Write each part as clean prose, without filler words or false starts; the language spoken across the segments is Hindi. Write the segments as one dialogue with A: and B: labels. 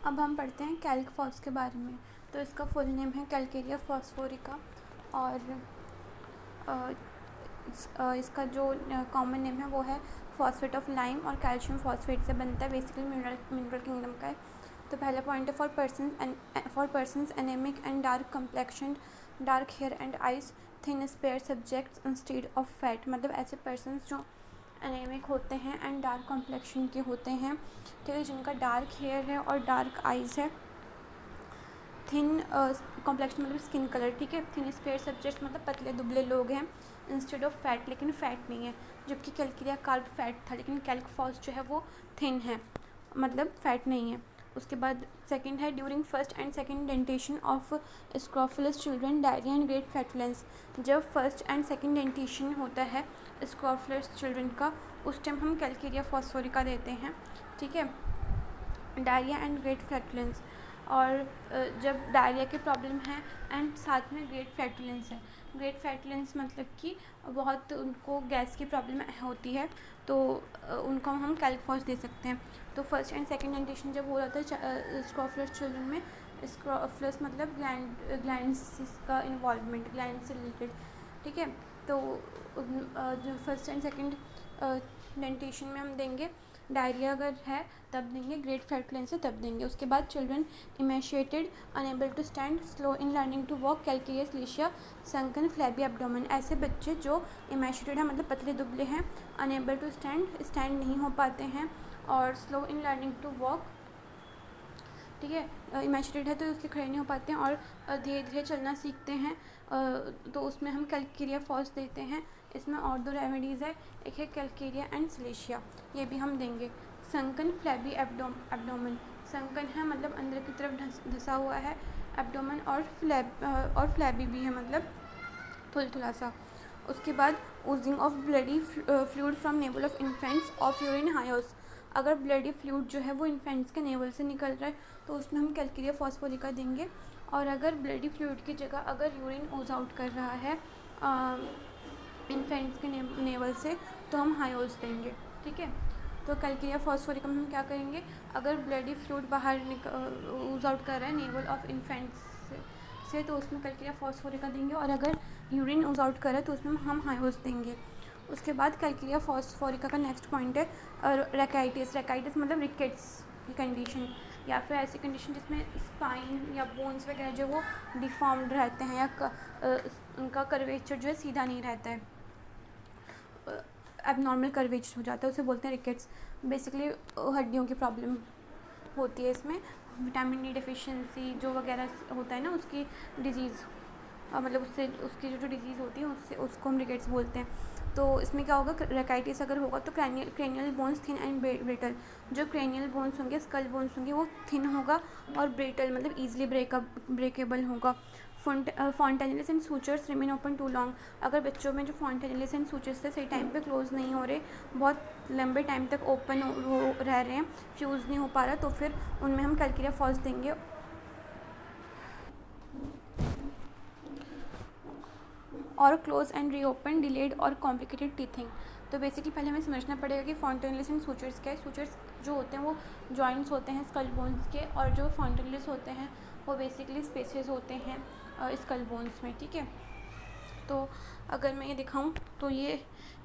A: अब हम पढ़ते हैं कैल्क-फॉस के बारे में। तो इसका फुल नेम है कैल्केरिया फॉस्फोरिका और इसका जो कॉमन नेम है वो है फॉस्फेट ऑफ लाइम और कैल्शियम फॉस्फेट से बनता है। बेसिकली मिनरल किंगडम का है। तो पहला पॉइंट है for persons anaemic and dark complexion, dark hair and eyes, thin spare subjects instead of fat. मतलब ऐसे पर्सन्स जो एनेमिक होते हैं एंड डार्क कॉम्प्लेक्शन के होते हैं, ठीक है, जिनका डार्क हेयर है और डार्क आइज़ है, थिन कॉम्प्लेक्शन मतलब स्किन कलर, ठीक है, थिन स्पेयर सब्जेक्ट्स मतलब पतले दुबले लोग हैं, इंस्टेड ऑफ फैट, लेकिन फैट नहीं है। जबकि कैल्केरिया कार्ब फैट था, लेकिन कैल्क-फॉस जो है वो थिन है, मतलब फैट नहीं है। उसके बाद सेकंड है during first and second dentition of scrofulous children diarrhoea and great flatulence. जब फर्स्ट एंड सेकंड डेंटेशन होता है स्क्रोफुलस चिल्ड्रन का, उस टाइम हम कैल्केरिया फॉस्फोरिका देते हैं, ठीक है, डायरिया एंड ग्रेट फ्लैटुलेंस। और जब डायरिया की प्रॉब्लम है एंड साथ में ग्रेट फ्लैटुलेंस है। ग्रेट फ्लैटुलेंस मतलब कि बहुत उनको गैस की प्रॉब्लम होती है, तो उनको हम कैल्क-फॉस दे सकते हैं। तो फर्स्ट एंड सेकंड डेंटेशन जब हो जाता है स्क्रोफुलस चिल्ड्रन में, स्क्रोफुलस मतलब ग्लैंड्स का इन्वॉल्वमेंट, ग्लैंड से रिलेटेड, ठीक है। तो जो फर्स्ट एंड सेकंड डेंटेशन में हम देंगे, डायरिया अगर है तब देंगे, ग्रेट फ्लैटुलेंस है तब देंगे। उसके बाद children emaciated, unable to stand, slow in learning to walk, calcarea silicea, sunken flabby abdomen. ऐसे बच्चे जो इमेशिएटेड है मतलब पतले दुबले हैं, अनेबल टू स्टैंड नहीं हो पाते हैं, और slow in learning to walk, ठीक है, इमेशिएटेड है तो उसके खड़े नहीं हो पाते हैं और धीरे धीरे चलना सीखते हैं, तो उसमें हम कैल्केरिया फॉस देते हैं। इसमें और दो रेमेडीज़ है, एक है कैल्केरिया एंड सिलेशिया, ये भी हम देंगे। संकन फ्लैबी एब्डोमेन, संकन है मतलब अंदर की तरफ धंसा हुआ है, एब्डोमेन और फ्लैबी भी है मतलब थुलथुला सा। उसके बाद Ojing of bloody fluid from naval of infants of urine हायोस। अगर ब्लडी फ्लूइड जो है वो इन्फेंट्स के नेवल से निकल रहा है तो उसमें हम कैल्केरिया फॉस्फोरिका देंगे। और अगर ब्लडी फ्लूइड की जगह अगर यूरिन ओज आउट कर रहा है इन्फेंट्स के नेवल से, तो हम हायोस देंगे, ठीक है। तो कैल्केरिया फॉस्फोरिका में हम क्या करेंगे, अगर ब्लडी फ्लूइड बाहर ओज आउट कर रहा है नेवल ऑफ इन्फेंट्स से, तो उसमें कैल्केरिया फॉस्फोरिका देंगे, और अगर यूरिन ओज आउट कर रहा है तो उसमें हम हायोस देंगे। उसके बाद कैल्केरिया फॉस्फोरिका का नेक्स्ट पॉइंट है रैकाइटिस। रैकाइटिस मतलब रिकेट्स की कंडीशन, या फिर ऐसी कंडीशन जिसमें स्पाइन या बोन्स वगैरह जो वो डिफॉर्म्ड रहते हैं, या उनका कर्वेचर जो है सीधा नहीं रहता है, एबनॉर्मल कर्वेचर हो जाता है, उसे बोलते हैं रिकेट्स। बेसिकली हड्डियों की प्रॉब्लम होती है इसमें, विटामिन डी डेफिशिएंसी जो वगैरह होता है ना, उसकी डिजीज़, मतलब उससे उसकी जो डिजीज़ होती है उससे उसको हम रिकेट्स बोलते हैं। तो इसमें क्या होगा, रैकाइटिस अगर होगा तो cranial bones thin and brittle. जो क्रेनियल बोन्स होंगे, स्कल बोन्स होंगे, वो थिन होगा, और ब्रिटल मतलब ईजिली ब्रेकेबल होगा। Fontanelles and sutures remain open too long. अगर बच्चों में जो फॉन्टेनिलिस एंड सूचर्स थे सही टाइम पे क्लोज नहीं हो रहे, बहुत लंबे टाइम तक ओपन रह रहे हैं, फ्यूज़ नहीं हो पा रहा, तो फिर उनमें हम कैल्केरिया फॉस देंगे। और क्लोज एंड रीओपन, डिलेड और कॉम्प्लिकेटेड टीथिंग। तो बेसिकली पहले हमें समझना पड़ेगा कि फॉन्टेनिलिस एंड सूचर्स क्या है। सूचर्स जो होते हैं वो जॉइंट्स होते हैं स्कल बोन्स के, और जो फॉन्टेनिलिस होते हैं वो बेसिकली स्पेसेस होते हैं स्कल बोन्स में, ठीक है। तो अगर मैं ये दिखाऊं तो ये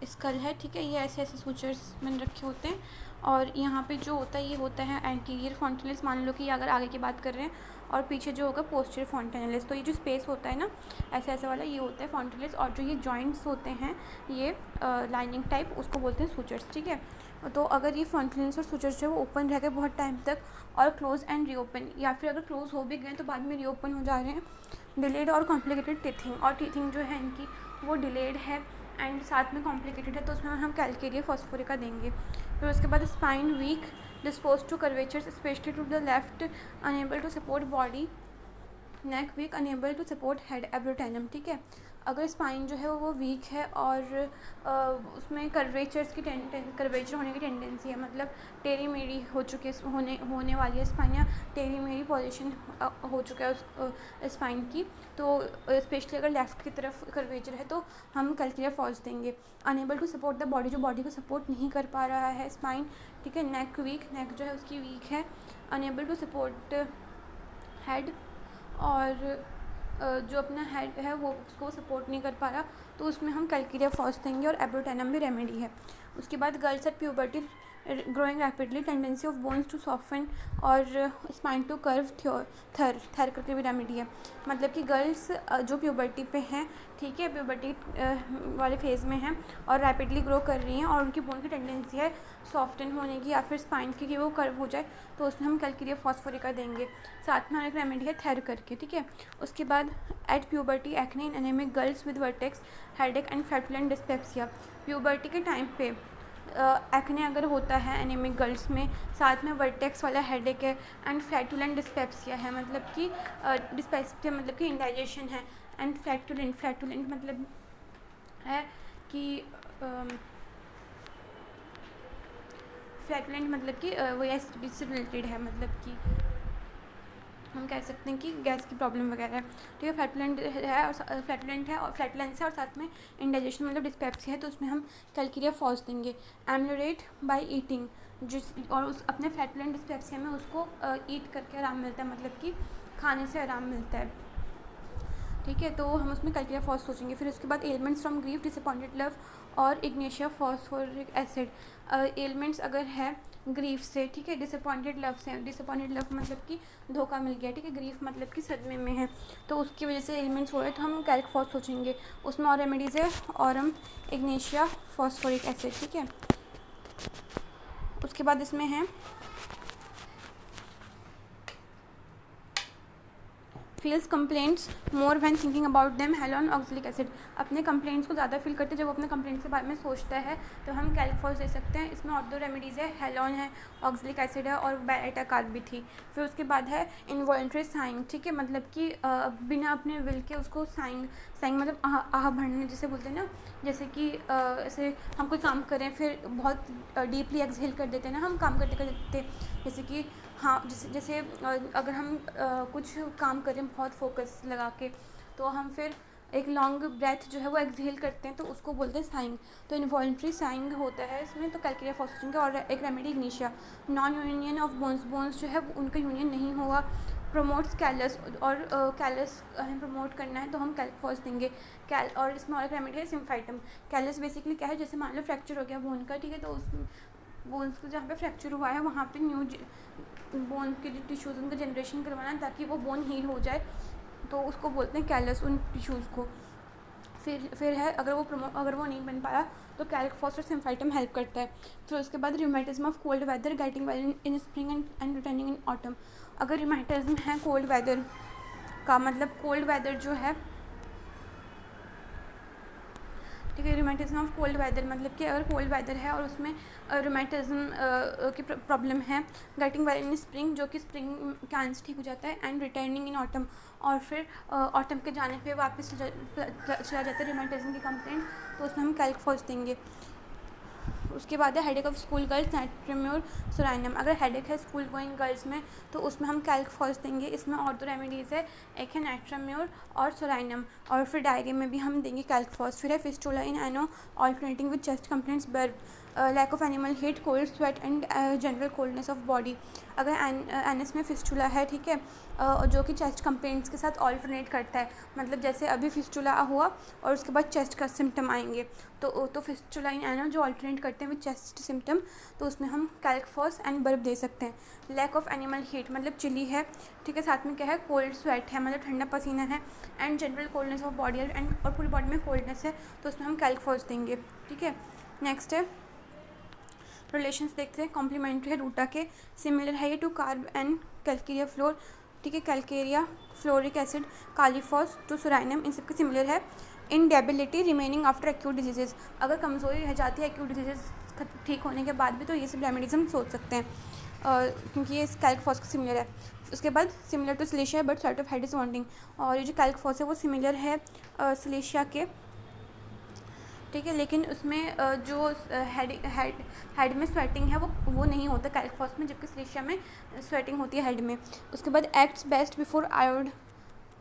A: स्कल है, ठीक है, ये ऐसे ऐसे सूचर्स मैंने रखे होते हैं, और यहाँ पे जो होता है ये होता है एंटीरियर फॉन्टेनिलिस। मान लो कि अगर आगे की बात कर रहे हैं, और पीछे जो होगा पोस्टीरियर फॉन्टेनिलिस। तो ये जो स्पेस होता है ना ऐसे ऐसे वाला, ये होता है फॉन्टेनिलिस, और जो ये जॉइंट्स होते हैं ये लाइनिंग टाइप, उसको बोलते हैं सूचर्स, ठीक है। तो अगर ये फॉन्टेनिलिस और सूचर्स जो है वो ओपन रह गए बहुत टाइम तक, और क्लोज एंड रीओपन, या फिर अगर क्लोज हो भी गए तो बाद में रीओपन हो जा रहे हैं, डिलेड और कॉम्प्लिकेटेड टीथिंग, और टीथिंग जो है इनकी वो डिलेड है एंड साथ में कॉम्प्लिकेटेड है, तो उसमें हम कैल्केरिया फॉस्फोरिका देंगे। फिर उसके बाद spine weak, disposed to curvatures specially to the left, unable to support body, neck weak, unable to support head abrotanum, ठीक है। अगर स्पाइन जो है वो वीक है और उसमें कर्वेचर होने की टेंडेंसी है, मतलब टेढ़ी मेढ़ी हो चुकी है, होने वाली है स्पाइन, या टेढ़ी मेढ़ी पोजीशन हो चुका है उस स्पाइन की, तो स्पेशली अगर लेफ़्ट की तरफ कर्वेचर है तो हम कैल्केरिया फॉस देंगे। Unable to support the body, जो बॉडी को सपोर्ट नहीं कर पा रहा है स्पाइन, ठीक है। नेक वीक, नेक जो है उसकी वीक है, अनेबल टू सपोर्ट हेड, और जो अपना हेड है वो उसको सपोर्ट नहीं कर पा रहा, तो उसमें हम कैलकेरिया फॉस देंगे, और एब्रोटेनम भी रेमेडी है। उसके बाद girls at puberty growing rapidly, tendency of bones to soften और स्पाइन टू कर्व, थर करके भी रेमेडी है। मतलब कि गर्ल्स जो प्यूबर्टी पे हैं, ठीक है, प्यूबर्टी वाले फेज़ में हैं और रैपिडली ग्रो कर रही हैं, और उनकी बोन की टेंडेंसी है सॉफ्टन होने की या फिर स्पाइन की, कि वो कर्व हो जाए, तो उसमें हम कैलकेरिया फॉस्फोरिका देंगे। साथ में एक रेमेडी है थर करके, ठीक है। उसके बाद at puberty acne in anaemic girls with vertex, headache and flatulent dyspepsia. Puberty के टाइम पे एक्ने अगर होता है एनेमिक गर्ल्स में, साथ में वर्टेक्स वाला हेडेक है, एंड फ्लैटुलेंट डिस्पेप्सिया है, मतलब कि डिस्पेप्सिया मतलब कि इंडाइजेशन है, एंड फ्लैटुलेंट मतलब है कि फ्लैटुलेंट मतलब कि वो एसिडिटी से रिलेटेड है, मतलब कि हम कह सकते हैं कि गैस की प्रॉब्लम वगैरह है, ठीक है। फ्लैटुलेंट है और फ्लैटुलेंस है, और साथ में इंडाइजेशन मतलब डिस्पेप्सिया है, तो उसमें हम कैलकेरिया फॉस देंगे। एम्लोरेट बाय ईटिंग, और उस अपने फ्लैटुलेंट डिस्पेप्सिया में उसको ईट करके आराम मिलता है, मतलब कि खाने से आराम मिलता है, ठीक है। तो हम उसमें कैलकेरिया फॉस सोचेंगे। फिर उसके बाद elements from grief, disappointed love और इग्नेशिया फॉस्फोरिक एसिड। एलिमेंट्स अगर है ग्रीफ से, ठीक है, डिसअपॉइंटेड लव से, डिसअपॉइंटेड लव मतलब कि धोखा मिल गया, ठीक है, ग्रीफ मतलब कि सदमे में है, तो उसकी वजह से एलिमेंट्स हो रहे हैं, तो हम कैल्क फॉस सोचेंगे। उसमें और रेमेडीज़ है, ऑरम, इग्नेशिया फॉस्फोरिक एसिड, ठीक है। उसके बाद इसमें है feels complaints more when thinking about them, helon oxalic acid. अपने कंप्लेंट्स को ज़्यादा फील करते हैं जब वो अपने कंप्लेंट्स के बारे में सोचता है, तो हम कैल्क दे सकते हैं। इसमें और दो रेमेडीज़ है, हेलोन है, ऑक्सिलिक एसिड है, और बेटा कार्ब भी थी। फिर उसके बाद है इनवॉलंटरी साइंग, ठीक है, मतलब कि बिना अपने विल के उसको साइंग मतलब आह भरने जिसे बोलते हैं ना, जैसे कि ऐसे हम कोई काम करें फिर बहुत डीपली एक्सहेल कर देते हैं ना हम काम करते करते, जैसे कि हाँ, जैसे अगर हम कुछ काम करें बहुत फोकस लगा के, तो हम फिर एक लॉन्ग ब्रेथ जो है वो एक्सहेल करते हैं, तो उसको बोलते हैं साइंग। तो इनवॉलंटरी साइंग होता है इसमें, तो कैलकेरिया फॉस्फेटिन का। और एक remedy Ignatia, non union of bones जो है उनका यूनियन नहीं होगा। प्रमोट्स कैलस, और कैलस हमें प्रमोट करना है, तो हम कैल्क देंगे। और इसमें और एक रेमेडी है सिम्फाइटम। कैलस बेसिकली क्या है, जैसे मान लो फ्रैक्चर हो गया बोन का, ठीक है, तो उस बोन्स को जहाँ पे फ्रैक्चर हुआ है वहाँ पे न्यू बोन के जो टिश्यूज़ उनका जनरेशन करवाना, ताकि वो बोन हील हो जाए, तो उसको बोलते हैं कैलस उन टिश्यूज़ को। फिर है अगर वो नहीं बन पाया, तो कैल्क फॉस और सिम्फाइटम हेल्प करता है। फिर उसके बाद rheumatism of cold weather, getting well in spring and returning in autumn. अगर रूमेटिज्म है कोल्ड वेदर का, मतलब कोल्ड वेदर जो है, ठीक है, रूमेटिज्म ऑफ कोल्ड वेदर मतलब कि अगर कोल्ड वेदर है और उसमें रूमेटिज्म की प्रॉब्लम है, गेटिंग वेल इन स्प्रिंग, जो कि स्प्रिंग कैंस ठीक हो जाता है, एंड रिटर्निंग इन ऑटम, और फिर ऑटम के जाने पे वापस चला जाता है रूमेटिज्म की कंप्लेंट, तो उसमें हम कैल्क फॉस देंगे। उसके बाद है headache of school girls, natrum mur, psorinum. अगर हेडेक है स्कूल गोइंग गर्ल्स में, तो उसमें हम कैल्क फॉस देंगे। इसमें और दो रेमेडीज़ है, एक है नाइट्रोम्योर और सोराइनम। और फिर डायरिया में भी हम देंगे कैल्क फॉस। फिर है fistula in ano alternating with chest complaints, बर्ब, lack of animal heat, cold sweat and general coldness of body. अगर एनएस में फिस्टुला है, ठीक है, जो कि चेस्ट कंप्लेंट्स के साथ ऑल्टरनेट करता है, मतलब जैसे अभी फिस्टुला हुआ और उसके बाद चेस्ट का सिम्टम आएंगे, तो फिस्टुला इन एनो जो ऑल्टरनेट करते हैं विद चेस्ट सिम्टम, तो उसमें हम कैल्क फॉस एंड बर्ब दे सकते हैं। लैक ऑफ एनिमल हीट मतलब चिली है, ठीक है, साथ में क्या है, कोल्ड स्वेट है मतलब ठंडा पसीना है, and general coldness of body and और पूरी बॉडी में कोल्डनेस है, तो उसमें हम कैल्क फॉस देंगे, ठीक है। नेक्स्ट है रिलेशंस देखते हैं, कॉम्प्लीमेंट्री है रूटा के, सिमिलर है ये to carb and calcarea fluor, ठीक है, calcarea fluoric acid, kali phos to psorinum, इन सबके सिमिलर है। In debility remaining after acute diseases, अगर कमज़ोरी रह जाती है एक्यूट डिजीजेज ठीक होने के बाद भी, तो ये सब रेमेडीज हम सोच सकते हैं, क्योंकि ये कैल्क फॉस का सिमिलर है। उसके बाद similar to silicea but site of head is wanting, और ये जो कैल्क फॉस है वो सिमिलर है सिलेशिया के, ठीक है, लेकिन उसमें जो हेड में स्वेटिंग है वो नहीं होता कैल्क फॉस में, जबकि सिलेशिया में स्वेटिंग होती है हेड में। उसके बाद acts best before आयोड,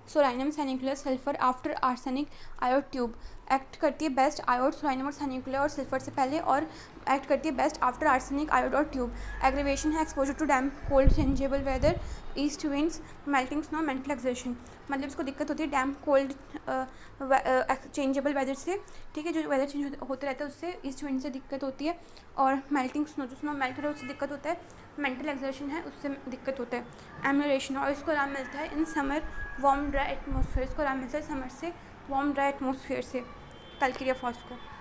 A: psorinum सैनिकुलर, sulphur after arsenic, आयोड tube. Act करती है बेस्ट आयोड, सोलाइनम और सैनिकुलर और सिल्फर से पहले, और एक्ट करती है बेस्ट आफ्टर आर्सेनिक, आयोड और ट्यूब। एग्रीवेशन है exposure to damp, cold, changeable weather, east winds, melting snow, mental exertion. मतलब इसको दिक्कत होती है डैम, कोल्ड, चेंजेबल वेदर से, ठीक है, जो वेदर चेंज होते रहता है उससे, ईस्ट विंड से दिक्कत होती है, और मेल्टिंग स्नो, जो स्नो मेल्ट हो रहा है उससे दिक्कत होता है, मेंटल एक्सर्शन है उससे दिक्कत होता है। एम्यूरेशन, और इसको आराम मिलता है in summer warm dry atmosphere, इसको आराम मिलता है समर से वार्म ड्राई एटमोसफेयर से। कल के लिए फॉस को